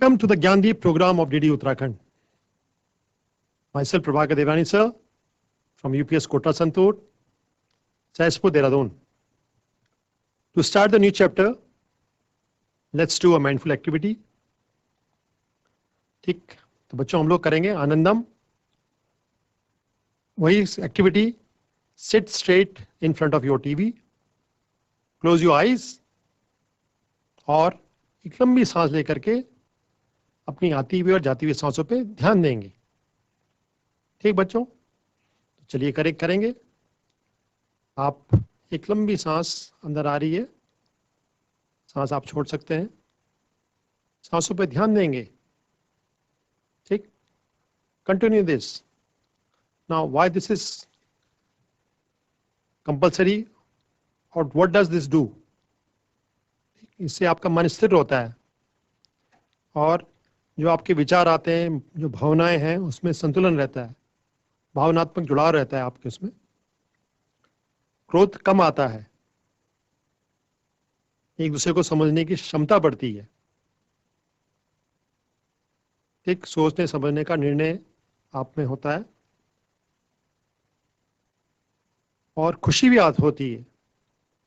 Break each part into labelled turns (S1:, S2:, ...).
S1: Welcome to the Gyandeep program of DD Uttarakhand. Myself Prabhakar Devani sir from UPS Kota Santur, Sahaspur Dehradun. To start the new chapter, let's do a mindful activity. ठीक, तो बच्चों हम लोग करेंगे आनंदम. वही activity, sit straight in front of your TV, close your eyes और एक लंबी सांस लेकर के अपनी आती हुई और जाती हुई सांसों पे ध्यान देंगे. ठीक बच्चों, तो चलिए करेंगे. आप एक लंबी सांस अंदर आ रही है, सांस आप छोड़ सकते हैं, सांसों पे ध्यान देंगे. ठीक, continue this. Now why this is compulsory और व्हाट डज दिस डू? इससे आपका मन स्थिर होता है और जो आपके विचार आते हैं, जो भावनाएं हैं, उसमें संतुलन रहता है, भावनात्मक जुड़ाव रहता है आपके उसमें, क्रोध कम आता है, एक दूसरे को समझने की क्षमता बढ़ती है. ठीक, सोचने समझने का निर्णय आप में होता है और खुशी भी होती है.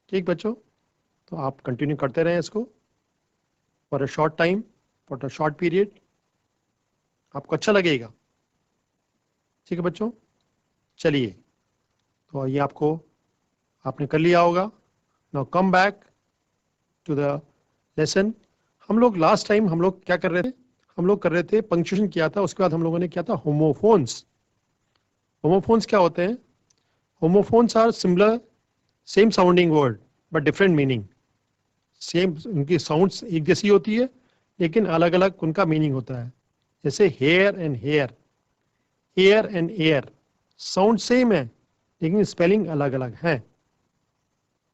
S1: ठीक बच्चों, तो आप कंटिन्यू करते रहें इसको for a short time, for a short period. आपको अच्छा लगेगा. ठीक है बच्चों, चलिए. तो ये आपने कर लिया होगा. Now come back to the lesson. हम लोग लास्ट टाइम क्या कर रहे थे? हम लोग कर रहे थे पंक्चुएशन किया था, उसके बाद हम लोगों ने किया था होमोफोन्स. होमोफोन्स क्या होते हैं? Homophones are similar, same sounding word but different meaning. Same, उनकी साउंड्स एक जैसी होती है लेकिन अलग अलग उनका मीनिंग होता है. जैसे hair and hare, air and heir, sound same है लेकिन स्पेलिंग अलग अलग है.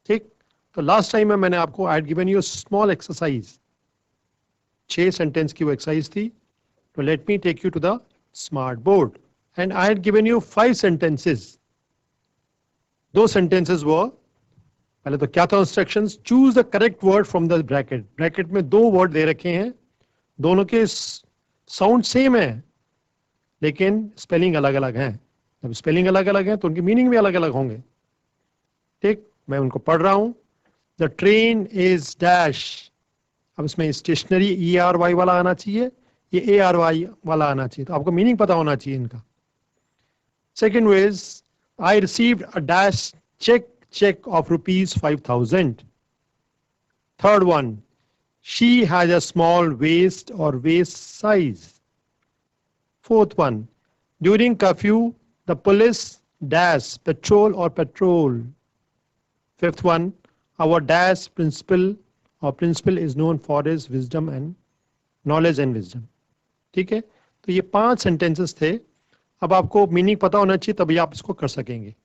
S1: ठीक, तो लास्ट टाइम में मैंने आपको I had given you small exercise, 6 sentence की वो एक्सरसाइज थी. तो let me take you to the smart board and I had given you 5 sentences. 2 sentences वो, पहले तो क्या था instructions? Choose the correct word from the bracket. Bracket में 2 वर्ड दे रखे हैं, दोनों के साउंड सेम है लेकिन स्पेलिंग अलग अलग है. जब स्पेलिंग अलग अलग है तो उनकी मीनिंग भी अलग अलग होंगे. ठीक, मैं उनको पढ़ रहा हूं. The train is dash. अब इसमें स्टेशनरी ERY वाला आना चाहिए, ये ARY वाला आना चाहिए, तो आपको मीनिंग पता होना चाहिए इनका. Second ways, I received a dash check of rupees 5,000. Third one, she has a small waist or waist size. Fourth one, during curfew the police dash patrol or patrol. Fifth one, our dash principal or principal is known for his wisdom and knowledge and wisdom. ठीक है, तो ये 5 sentences थे. अब आपको meaning पता होना चाहिए तभी आप इसको कर सकेंगे.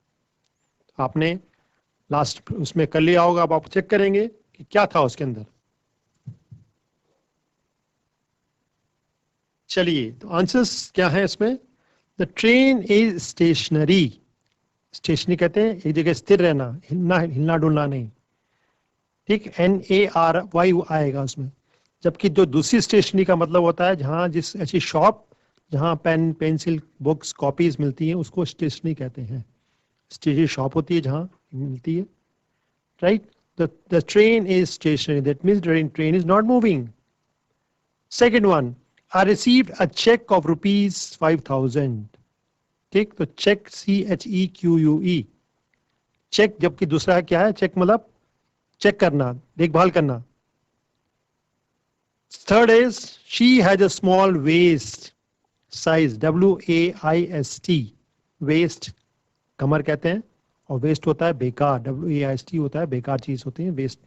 S1: आपने लास्ट उसमें कर लिया होगा, अब आप चेक करेंगे कि क्या था उसके अंदर. चलिए, तो आंसर्स क्या है इसमें? The train is stationary. Stationary कहते हैं एक जगह स्थिर रहना, हिलना डुलना नहीं. ठीक, NARY आएगा उसमें. जबकि जो दूसरी स्टेशनरी का मतलब होता है जहां जिस ऐसी शॉप जहां पेन पेंसिल बुक्स कॉपीज मिलती हैं उसको स्टेशनरी कहते हैं. स्टेशनरी शॉप होती है जहां मिलती है. Right? The train is stationary. That means the train is not moving. Second one, I received a check of rupees 5,000. ठीक, तो check CHEQUE, check. जबकि दूसरा क्या है? check मतलब चेक करना, देखभाल करना. Third is she has a small waist size, WAIST. waist कमर कहते हैं और वेस्ट होता है बेकार, WAST होता है बेकार चीज होती है waste.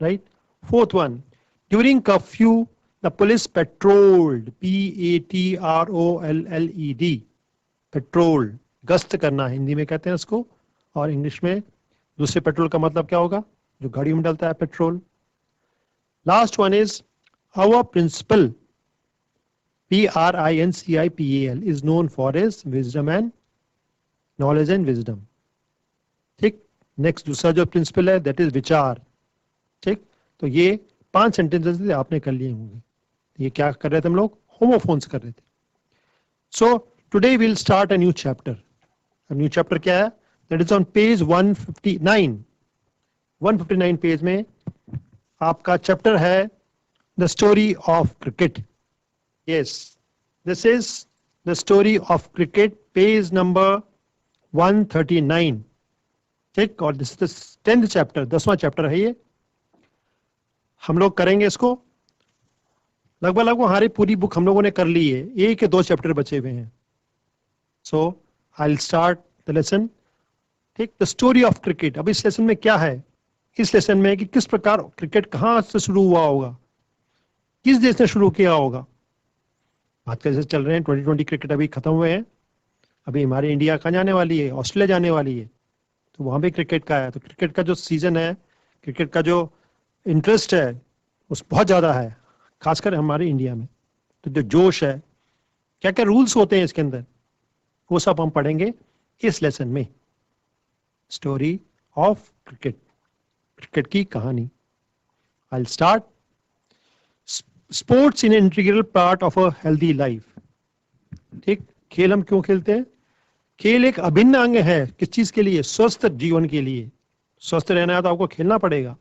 S1: Right. Fourth one, during curfew the police patrolled, PATROLLED, patrol, गश्त करना हिंदी में कहते हैं उसको, और इंग्लिश में दूसरे पेट्रोल का मतलब क्या होगा? जो गाड़ी में डलता है petrol. Last one is our principal, PRINCIPAL, is known for his wisdom and knowledge and wisdom. ठीक, नेक्स्ट दूसरा जो प्रिंसिपल है दैट इज विचार. ठीक, तो ये 5 सेंटेंसेस आपने कर लिए होंगे. ये क्या कर रहे थे हम लोग? होमोफोन्स कर रहे थे. So today will start a new chapter. New chapter क्या है? That is on page 159. 159 page में आपका चैप्टर है the story of cricket. Yes, this is the story of cricket, page number 139. ठीक, और दिस इज 10th चैप्टर, 10वां chapter है ये. हम लोग करेंगे इसको लगभग हमारी पूरी बुक हम लोगों ने कर ली है, एक या दो चैप्टर बचे हुए हैं. So I will start the lesson. ठीक, द स्टोरी ऑफ क्रिकेट. अब इस लेसन में क्या है? इस लेसन में कि किस प्रकार क्रिकेट कहां से शुरू हुआ होगा, किस देश ने शुरू किया होगा. आजकल जैसे चल रहे हैं 2020 क्रिकेट अभी खत्म हुए हैं, अभी हमारी इंडिया कहाँ जाने वाली है? ऑस्ट्रेलिया जाने वाली है. तो वहां भी क्रिकेट का है. तो क्रिकेट का जो सीजन है, क्रिकेट का जो इंटरेस्ट है उस बहुत ज्यादा है, खासकर हमारे इंडिया में. तो जो जोश है, क्या क्या रूल्स होते हैं इसके अंदर, वो सब हम पढ़ेंगे इस लेसन में. स्टोरी ऑफ क्रिकेट, क्रिकेट की कहानी. आई will start. Sports in integral part of a healthy life. ठीक, खेल हम क्यों खेलते हैं? खेल एक अभिन्न अंग है. किस चीज के लिए? स्वस्थ जीवन के लिए. स्वस्थ रहना है तो आपको खेलना पड़ेगा.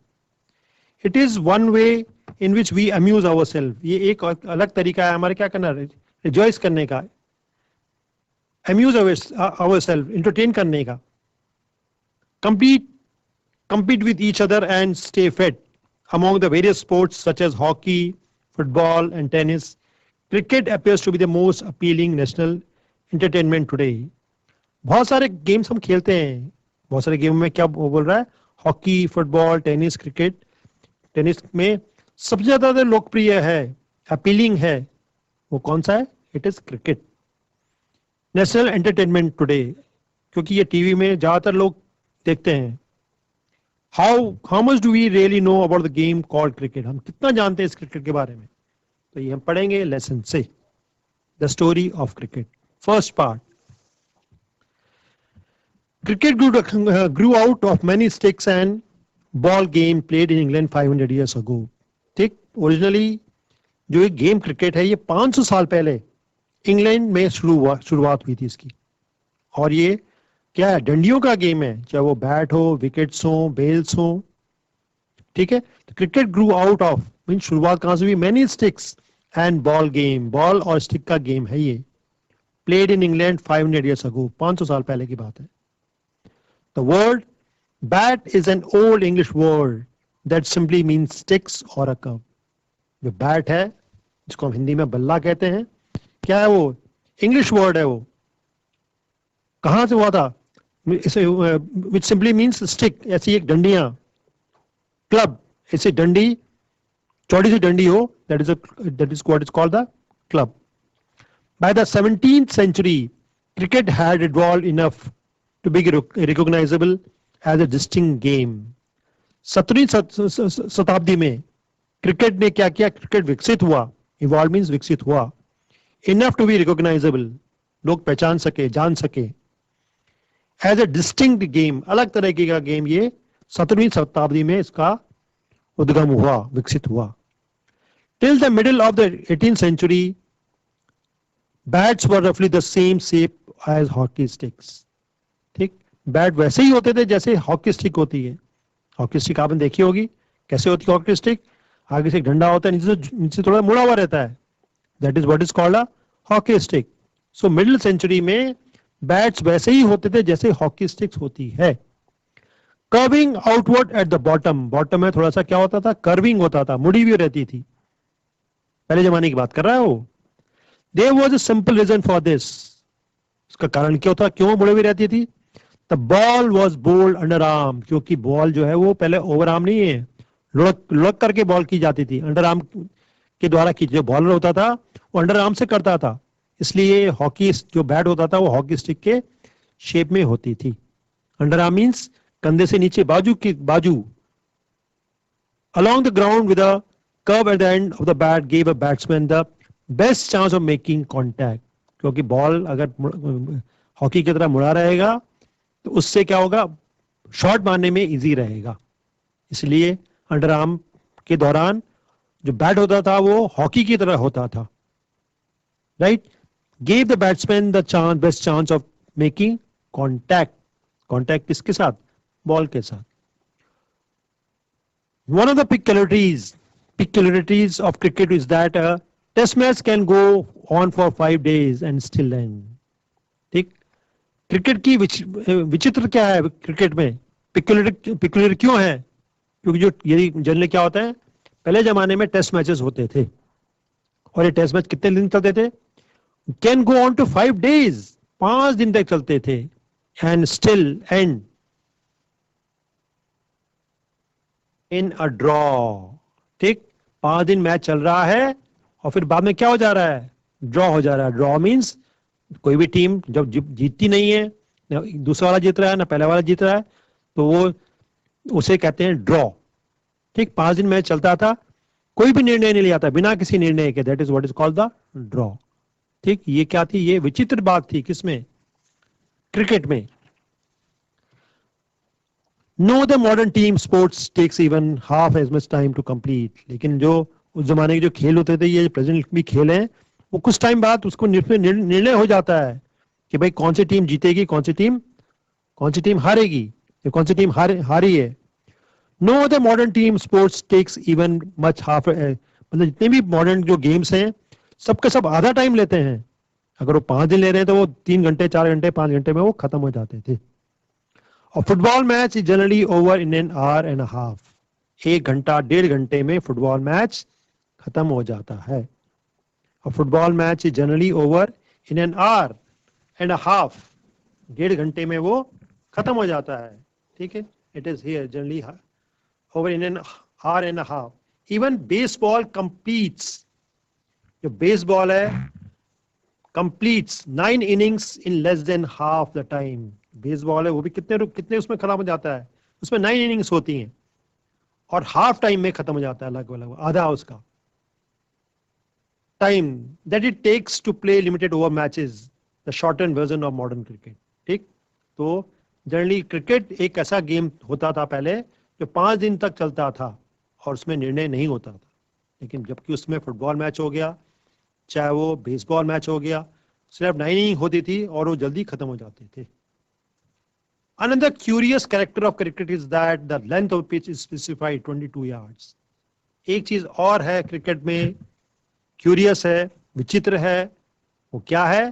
S1: It is one way in which we amuse our self. ये एक अलग तरीका है हमारे क्या करना, रिजॉइस करने का, अम्यूज अवर सेल्फ, इंटरटेन करने का. compete with each other and stay fit. Among the various sports such as hockey, football and tennis, cricket appears to be the most appealing national entertainment today. बहुत सारे games हम खेलते हैं. बहुत सारे game में क्या बोल रहा है? Hockey, football, tennis, cricket. Tennis में सबसे ज्यादा लोकप्रिय है, अपीलिंग है, वो कौन सा है? It is cricket. National entertainment today, क्योंकि ये टीवी में ज्यादातर लोग देखते हैं. How much do we really know about the game called cricket? हम कितना जानते हैं इस क्रिकेट के बारे में? तो ये हम पढ़ेंगे लेसन से. The story of cricket. First part. Cricket grew out of many sticks and ball game played in England 500 years ago. ठीक, ओरिजिनली जो एक गेम क्रिकेट है ये 500 साल पहले इंग्लैंड में शुरुआत हुई थी इसकी. और ये क्या है? डंडियों का गेम है, चाहे वो बैट हो, विकेट्स हो, बेल्स हो. ठीक है, तो cricket Guru out of mean शुरुआत कहां से हुई? Many sticks and ball game. Ball और स्टिक का गेम है ये. Played in England 500 years ago. 500 साल पहले की बात है. The word bat is an old English word that simply means sticks or a club. जो बैट है, जिसको हम हिंदी में बल्ला कहते हैं, क्या है वो? इंग्लिश वर्ड है वो. कहां से हुआ था? which simply means stick. ऐसी एक डंडियां, क्लब, ऐसी डंडी, चौड़ी सी डंडी हो, that is what is called the club. By the 17th century, cricket had evolved enough to be recognizable as a distinct game. 17वीं शताब्दी में क्रिकेट ने क्या किया? क्रिकेट विकसित हुआ. इवॉल्व मीन्स विकसित हुआ. इनफ टू बी रिकॉग्नाइजेबल, लोग पहचान सके, जान सके. एज ए डिस्टिंक्ट गेम, अलग तरह का गेम, ये 17वीं शताब्दी में इसका उद्गम हुआ, विकसित हुआ. Till the middle of the 18th century, bats were रफली the same shape as hockey sticks. ठीक, बैट वैसे ही होते थे जैसे हॉकी स्टिक होती है. हॉकी स्टिक आपने देखी होगी, कैसे होती है हॉकी स्टिक? आगे से एक डंडा होता है, नीचे थोड़ा मुड़ा हुआ रहता है. That is what is called a hockey stick. So middle century में बैट्स वैसे ही होते थे जैसे हॉकी स्टिक्स होती है. Curving outward at the bottom. Bottom में थोड़ा सा क्या होता था? कर्विंग होता था, मुड़ी हुई रहती थी. पहले जमाने की बात कर रहा है वो. There was a simple reason for this. इसका कारण क्या होता? क्यों मुड़ी हुई रहती थी? The ball was bowled under arm. क्योंकि बॉल जो है वो पहले ओवर आर्म नहीं है, लुढ़क करके बॉल की जाती थी. अंडर आर्म के द्वारा की, जो बॉलर होता था वो अंडर आर्म से करता था. इसलिए हॉकी जो बैट होता था वो हॉकी स्टिक के शेप में होती थी. अंडर आर्म मीन्स कंधे से नीचे, बाजू की बाजू. along the ground with a curve at the end of the bat gave a batsman the best chance of making contact. क्योंकि बॉल अगर हॉकी की तरह मुड़ा रहेगा तो उससे क्या होगा? शॉट मारने में इजी रहेगा. इसलिए अंडर आर्म के दौरान
S2: जो बैट होता था वो हॉकी की तरह होता था, right. Gave the batsman the chance, best chance of making contact. Contact किसके साथ? बॉल के साथ. One of the peculiarities of cricket is that a test match can go on for 5 days and still end. ठीक. Cricket की विचित्र क्या है cricket में? पिक्युलर क्यों है? क्योंकि जो यदि जनरली क्या होता है, पहले जमाने में टेस्ट मैचेस होते थे और ये टेस्ट मैच कितने दिन चलते थे? Can go on to 5 days, 5 दिन तक चलते थे, and still end in a draw. ठीक. 5 दिन मैच चल रहा है और फिर बाद में क्या हो जा रहा है? ड्रॉ हो जा रहा है. ड्रॉ मीन्स कोई भी टीम जब जीतती नहीं है, ना दूसरा वाला जीत रहा है ना पहला वाला जीत रहा है, तो वो उसे कहते हैं ड्रॉ. ठीक. 5 दिन मैच चलता था, कोई भी निर्णय नहीं लिया था बिना किसी निर्णय के. That is what is called the draw. ठीक. ये क्या थी? ये विचित्र बात थी. किसमें? क्रिकेट में. No the modern team sports takes even half as much time to complete. लेकिन जो उस जमाने के जो खेल होते थे, ये प्रेजेंट भी खेल हैं, वो कुछ टाइम बाद उसको निर्णय हो जाता है कि भाई कौन सी टीम जीतेगी, कौन सी टीम हारेगी, या कौन सी टीम हारी है. No the modern team sports takes even much half, मतलब जितने भी मॉडर्न जो गेम्स हैं सबके सब आधा टाइम लेते हैं. अगर वो 5 दिन ले रहे हैं तो वो 3 घंटे 4 घंटे 5 घंटे में वो खत्म हो जाते थे. और football match is generally over in an hour and half. 1 घंटा 1.5 घंटे में फुटबॉल मैच खत्म हो जाता है. और football match is generally over in an hour and half. 1.5 घंटे में वो खत्म हो जाता है. ठीक है. It is here generally over in an hour and half. Even baseball completes, जो बेसबॉल है, completes 9 innings in less than half the time. Baseball है वो भी कितने उसमें खत्म हो जाता है? उसमें 9 innings होती हैं और हाफ टाइम में खत्म हो जाता है, लगभग आधा उसका time that it takes to play limited over matches, the shorten version of modern cricket. ठीक. तो जनरली क्रिकेट एक ऐसा गेम होता था पहले जो 5 दिन तक चलता था और उसमें निर्णय नहीं होता था. लेकिन जबकि उसमें फुटबॉल मैच हो गया, चाहे वो बेसबॉल मैच हो गया, सिर्फ 9 innings होती थी और वो जल्दी खत्म हो जाते थे. Another curious character of cricket is that the length of pitch is specified 22 yards. एक चीज और है क्रिकेट में, क्यूरियस है, विचित्र है, वो क्या है?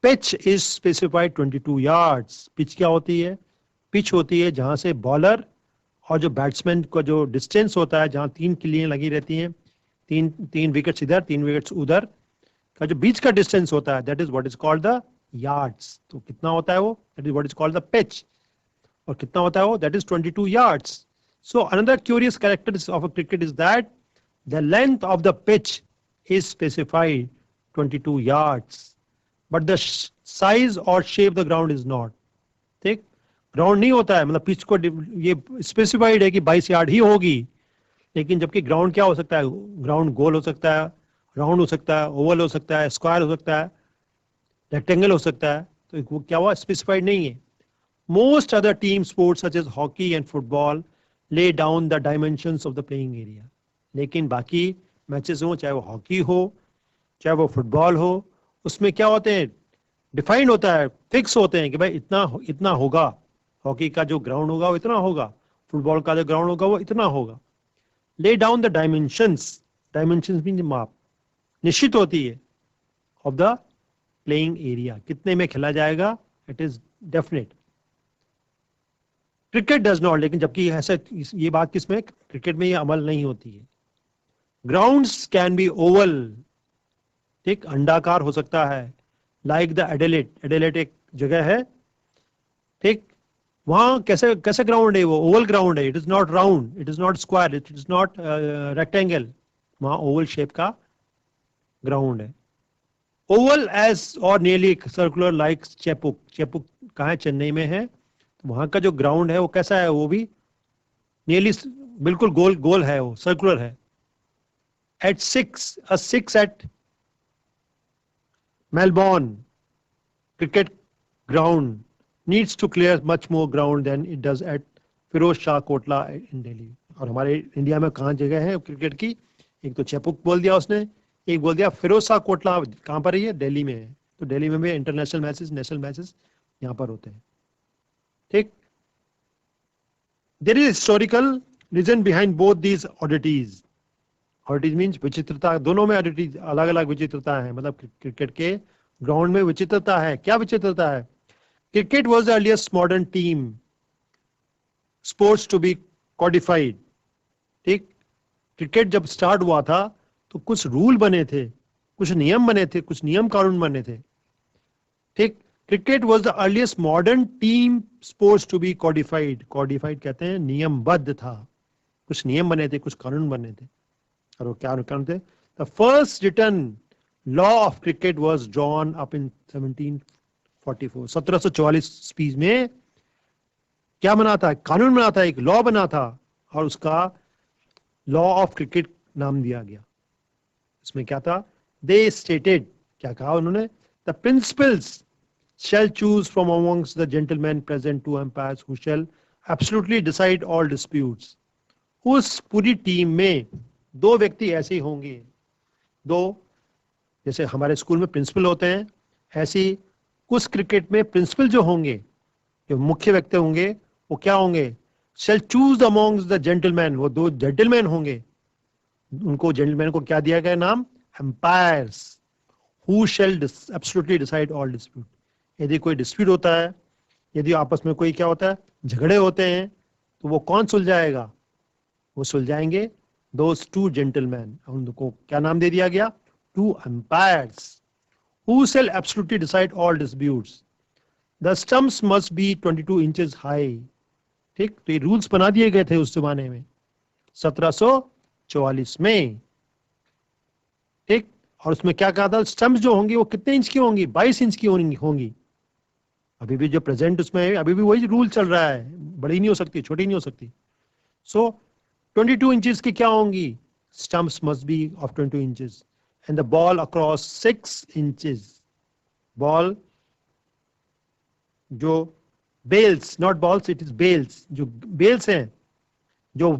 S2: Pitch is specified 22 yards. Pitch क्या होती है? पिच होती है जहां से बॉलर और जो बैट्समैन का जो डिस्टेंस होता है, जहां 3 किलियां लगी रहती हैं, तीन विकेट्स इधर 3 विकेट्स उधर का जो बीच का डिस्टेंस होता है, that is what is called the yards. तो कितना होता है वो? That is what is called the pitch. और कितना होता है वो? That is 22 yards. So another curious characteristic of a cricket is that the length of the pitch is specified 22 yards, but the size or shape of the ground is not. ठीक. Ground नहीं होता है, मतलब pitch को ये specified है कि 22 yard ही होगी, लेकिन जबकि ग्राउंड क्या हो सकता है? ग्राउंड गोल हो सकता है, राउंड हो सकता है, ओवल हो सकता है, स्क्वायर हो सकता है, रेक्टेंगल हो सकता है. तो वो क्या हुआ? स्पेसिफाइड नहीं है. Most other team sports such as hockey and football lay down the dimensions of the playing area. लेकिन बाकी मैचेस हो, चाहे वो हॉकी हो चाहे वो फुटबॉल हो, उसमें क्या होते हैं? डिफाइंड होता है, फिक्स होते हैं कि भाई इतना होगा. हॉकी का जो ग्राउंड होगा वो इतना होगा, फुटबॉल का जो ग्राउंड होगा वो इतना होगा. Lay down the dimensions. Dimensions mean माप, निश्चित होती है, ऑफ द प्लेइंग एरिया, कितने में खेला जाएगा. It is definite. Cricket does not. लेकिन जबकि ऐसा, ये बात किसमें? क्रिकेट में ये अमल नहीं होती है. Grounds can be oval. ठीक. अंडाकार हो सकता है, लाइक द एडिलेट. एडिलेट एक जगह है. ठीक. वहां कैसे ग्राउंड है? वो ओवल ग्राउंड है. It is not round, it is not square, it is not rectangle. वहां ओवल शेप का ग्राउंड है. ओवल एज और नियरली सर्कुलर लाइक चेपुक. चेपुक कहाँ है? चेन्नई में है. तो वहां का जो ग्राउंड है वो कैसा है? वो भी नियरली बिल्कुल गोल है, वो सर्कुलर है. At 6 at Melbourne cricket ground needs to clear much more ground than it does at Firoz Shah Kotla in Delhi. और हमारे इंडिया में कहाँ जगह है क्रिकेट की? एक तो चेपुक बोल दिया उसने, एक बोल दिया फिरोज शाह कोटला कहाँ पर है, दिल्ली में है, तो दिल्ली में भी इंटरनेशनल मैचेस, नेशनल मैचेस यहाँ पर होते हैं, ठीक। There is historical reason behind both these oddities. Oddities means विचित्रता, दोनों में ऑडिटीज अलग अलग विचित्रता है, मतलब क्रिकेट के ग्राउंड में विचित्रता है। क्या विचित्रता है? Cricket was the earliest modern team sports to be codified, ठीक। क्रिकेट जब स्टार्ट हुआ था तो कुछ रूल बने थे, कुछ नियम बने थे, कुछ नियम कानून बने थे, ठीक। Cricket was the earliest modern team sports to be codified. Codified कहते हैं नियमबद्ध था, कुछ नियम बने थे, कुछ कानून बने थे। और वो क्या कानून थे? The first written law of cricket was drawn up in 1744। 1744 ईस्वी में क्या बना था? कानून बना था, एक लॉ बना था, और उसका लॉ ऑफ क्रिकेट नाम दिया गया। इसमें क्या था? दे स्टेटेड, क्या कहा उन्होंने? The principles shall choose from amongst the gentlemen present 2 umpires who shall absolutely decide all disputes। उस पूरी टीम में 2 व्यक्ति ऐसे ही होंगे, 2, जैसे हमारे स्कूल में प्रिंसिपल होते हैं, ऐसे कुछ क्रिकेट में प्रिंसिपल जो होंगे, जो मुख्य व्यक्ति होंगे, वो क्या होंगे? shall choose amongst the gentlemen, वो 2 जेंटलमैन होंगे। उनको जेंटलमैन को क्या दिया गया नाम? Empires. who shall absolutely decide all dispute। यदि कोई डिस्प्यूट होता है, यदि आपस में कोई क्या होता है, झगड़े होते हैं, तो वो कौन सुलझाएगा? वो सुलझाएंगे दोस 2 जेंटलमैन। उनको क्या नाम दे दिया गया? 2 umpires. Who shall absolutely decide all disputes. The stumps must be 22 inches high, ठीक। तो ये रूल्स बना दिए गए थे उस जमाने में 1744 में, ठीक। और उसमें क्या कहा था? स्टम्प्स जो होंगी वो कितने इंच की होंगी? 22 इंच की होंगी। अभी भी जो प्रेजेंट उसमें है, अभी भी वही रूल चल रहा है, बड़ी नहीं हो सकती, छोटी नहीं हो सकती। सो 22 इंचेस की क्या होंगी? Stumps must be of 22 inches and the ball across 6 inches. Ball जो bails, not balls, it is bails, जो बेल्स हैं, जो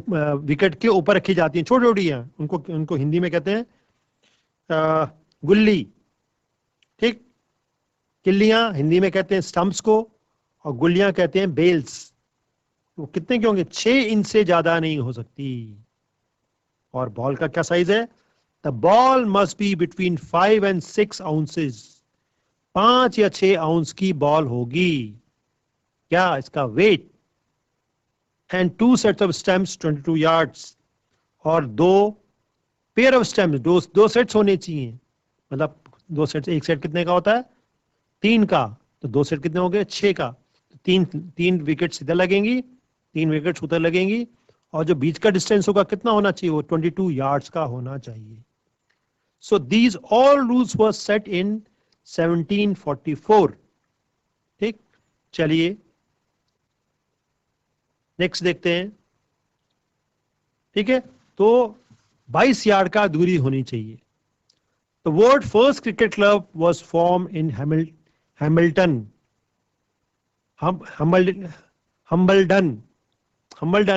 S2: विकेट के ऊपर रखी जाती हैं, छोटी छोटी हैं, उनको हिंदी में कहते हैं गुल्ली, ठीक। किल्लियां हिंदी में कहते हैं स्टंप्स को, और गुल्लियां कहते हैं बेल्स। वो कितने के होंगे? 6 इंच से ज्यादा नहीं हो सकती। और बॉल का क्या साइज है? The ball must be between 5 and 6 ounces. 5 या 6 आउंस की बॉल होगी। क्या इसका weight? And 2 sets of stumps 22 yards. और 2 पेयर ऑफ स्टैम्प्स, 2 सेट्स होने चाहिए। मतलब 2 सेट्स, एक सेट कितने का होता है? 3 का, तो 2 सेट कितने हो गए? 6 का। 3 विकेट इधर लगेंगी, 3 विकेट उधर लगेंगी, और जो बीच का डिस्टेंस होगा कितना होना चाहिए? वो 22 यार्ड्स का होना चाहिए। So these all rules were set in 1744, ठीक। चलिए नेक्स्ट देखते हैं, ठीक है। तो 22 यार्ड का दूरी होनी चाहिए। The word first cricket club was formed in Hambledon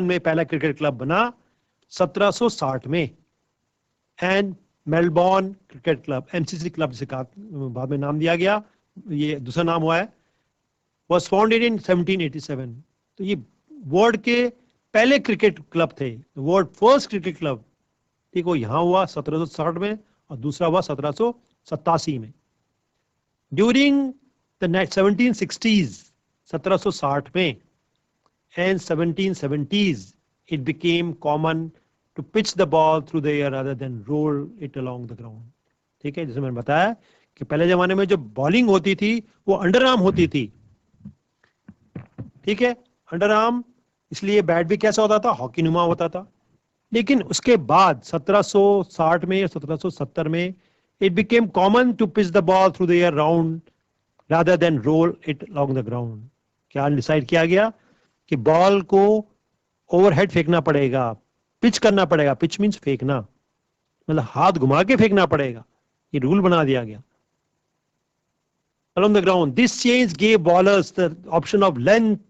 S2: में पहला क्रिकेट क्लब बना 1760 में। And Melbourne cricket club, MCC club जिसे बाद में नाम दिया गया, ये दूसरा नाम हुआ है, was founded in 1787। तो ये वर्ल्ड के पहले क्रिकेट क्लब थे, वर्ल्ड फर्स्ट क्रिकेट क्लब, ठीक। वो यहां हुआ 1760 में, और दूसरा हुआ 1787 में। ड्यूरिंग द 1760s, 1760 में, and 1770s, it became common to pitch the ball through the air rather than roll it along the ground, ठीक है। जैसे मैंने बताया कि पहले जमाने में जो बॉलिंग होती थी वो अंडर आर्म होती थी, ठीक है, अंडर आर्म। इसलिए बैट भी कैसा होता था? हॉकी नुमा होता था। लेकिन उसके बाद 1760 में या 1770 में it became common to pitch the ball through the air round rather than roll it along the ground. क्या डिसाइड किया गया कि बॉल को ओवरहेड फेंकना पड़ेगा, पिच करना पड़ेगा। पिच मींस फेंकना, मतलब हाथ घुमा के फेंकना पड़ेगा, ये रूल बना दिया गया along the ground। This change gave bowlers the option of length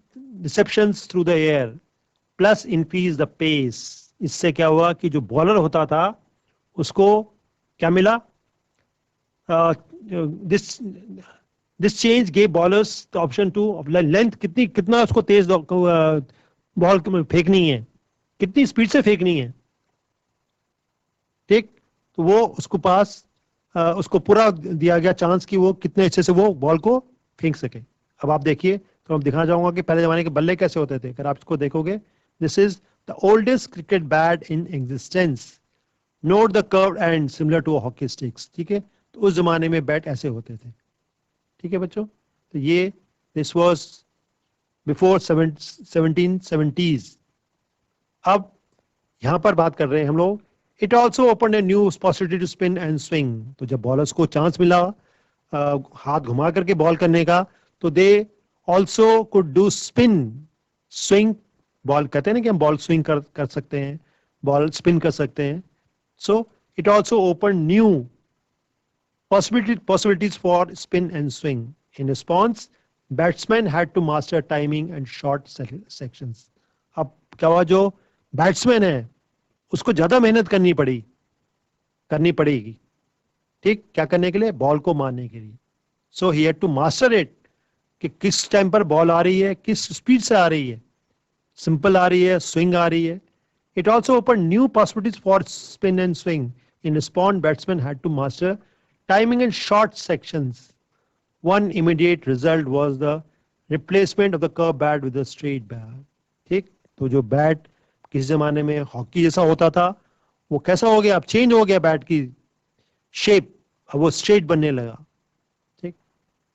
S2: receptions through the air plus increase the pace। इससे क्या हुआ कि जो बॉलर होता था उसको क्या मिला? This change gave bowlers the option to length, कितना उसको तेज बॉल फेंकनी है, कितनी स्पीड से फेंकनी है, ठीक। तो वो उसको पास उसको पूरा दिया गया चांस कि वो कितने अच्छे से वो बॉल को फेंक सके। अब आप देखिए, तो मैं दिखाना चाहूंगा कि पहले जमाने के बल्ले कैसे होते थे। अगर आप इसको देखोगे, this is the oldest cricket bat in existence, note the curve and similar to hockey sticks, ठीक है। तो उस जमाने में बैट ऐसे होते थे, ठीक है बच्चों। तो ये दिस वाज बिफोर 1770s। अब यहां पर बात कर रहे हैं हम लोग, it also open a new possibility to spin and swing. तो जब बॉलर्स को चांस मिला हाथ घुमा करके बॉल करने का, तो they also could do spin swing. Ball कहते हैं ना कि हम बॉल स्विंग कर सकते हैं, बॉल स्पिन कर सकते हैं। So it also open new possibilities for spin and swing. In response, batsmen had to master timing and short sections. अब क्या हुआ, जो बैट्समैन है उसको ज्यादा मेहनत करनी पड़ेगी, ठीक, क्या करने के लिए? बॉल को मारने के लिए। So he had to master it, कि किस टाइम पर बॉल आ रही है, किस स्पीड से आ रही है, सिंपल आ रही है, स्विंग आ रही है। It also open new possibilities for spin and swing. In response, batsman had to master timing in short sections. One immediate result was the replacement of the curved bat with a straight bat. ठीक, तो जो bat किस जमाने में hockey जैसा होता था, वो कैसा हो गया, अब चेंज हो गया बैट की शेप, अब वो स्ट्रेट बनने लगा, ठीक।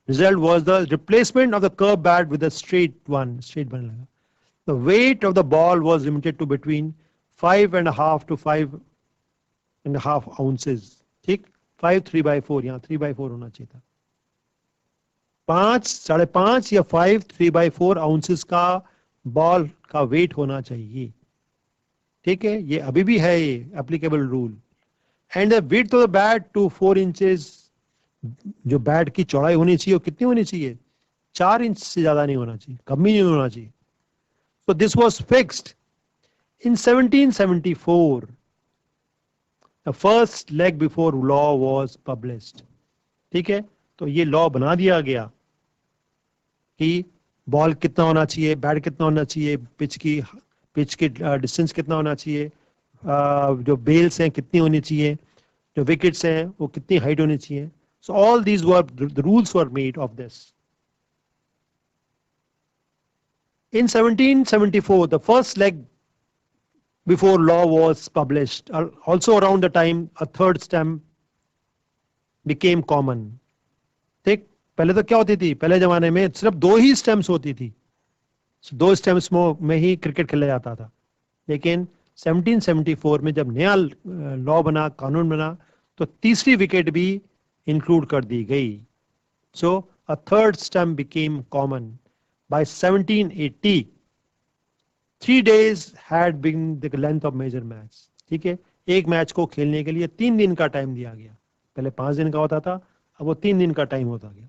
S2: Result was the replacement of the curve bat with a straight बनने लगा। The weight of the ball was limited to between 5.5 to 5.5 ounces, ठीक। 5 3/4, यहाँ 3/4 होना चाहिए था। 5.5 या 5 3/4 ounces का बॉल का वेट होना चाहिए, ठीक है। ये अभी भी है ये applicable rule. And the width of the bat to 4 inches, जो बैट की चौड़ाई होनी चाहिए वो कितनी होनी चाहिए? 4 इंच से ज्यादा नहीं होना चाहिए, कम ही नहीं होना चाहिए। So this was fixed in 1774. The first leg before law was published. ठीक है, तो ये लॉ बना दिया गया कि बॉल कितना होना चाहिए, बैट कितना होना चाहिए, पिच की डिस्टेंस कितना होना चाहिए, जो बेल्स हैं कितनी होनी चाहिए, जो विकेट्स हैं वो कितनी हाइट होनी चाहिए। So all these were the rules were made of this. In 1774, the first leg before law was published. Also around the time a third stamp became common. ठीक, पहले तो क्या होती थी, पहले जमाने में सिर्फ 2 ही स्टैम्प्स होती थी, 2 स्टैम्प्स में ही क्रिकेट खेला जाता था। लेकिन 1774 में जब नया लॉ बना, कानून बना, तो तीसरी विकेट भी इंक्लूड कर दी गई। So a third stump became common. By 1780 3 days had been the length of major match. ठीक है, एक मैच को खेलने के लिए 3 दिन का टाइम दिया गया। पहले 5 दिन का होता था, अब वो 3 दिन का टाइम होता गया।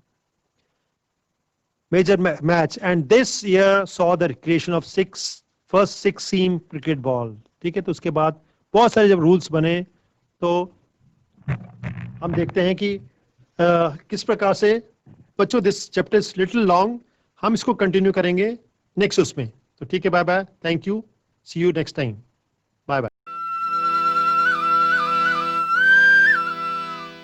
S2: Major match, and this year saw the creation of first 6-seam cricket ball. ठीक है, तो उसके बाद बहुत सारे जब रूल्स बने, तो हम देखते हैं कि किस प्रकार से बच्चों, this chapter is little long, हम इसको कंटिन्यू करेंगे नेक्स्ट उसमें। तो ठीक है, bye bye, thank you, see you next time, bye bye.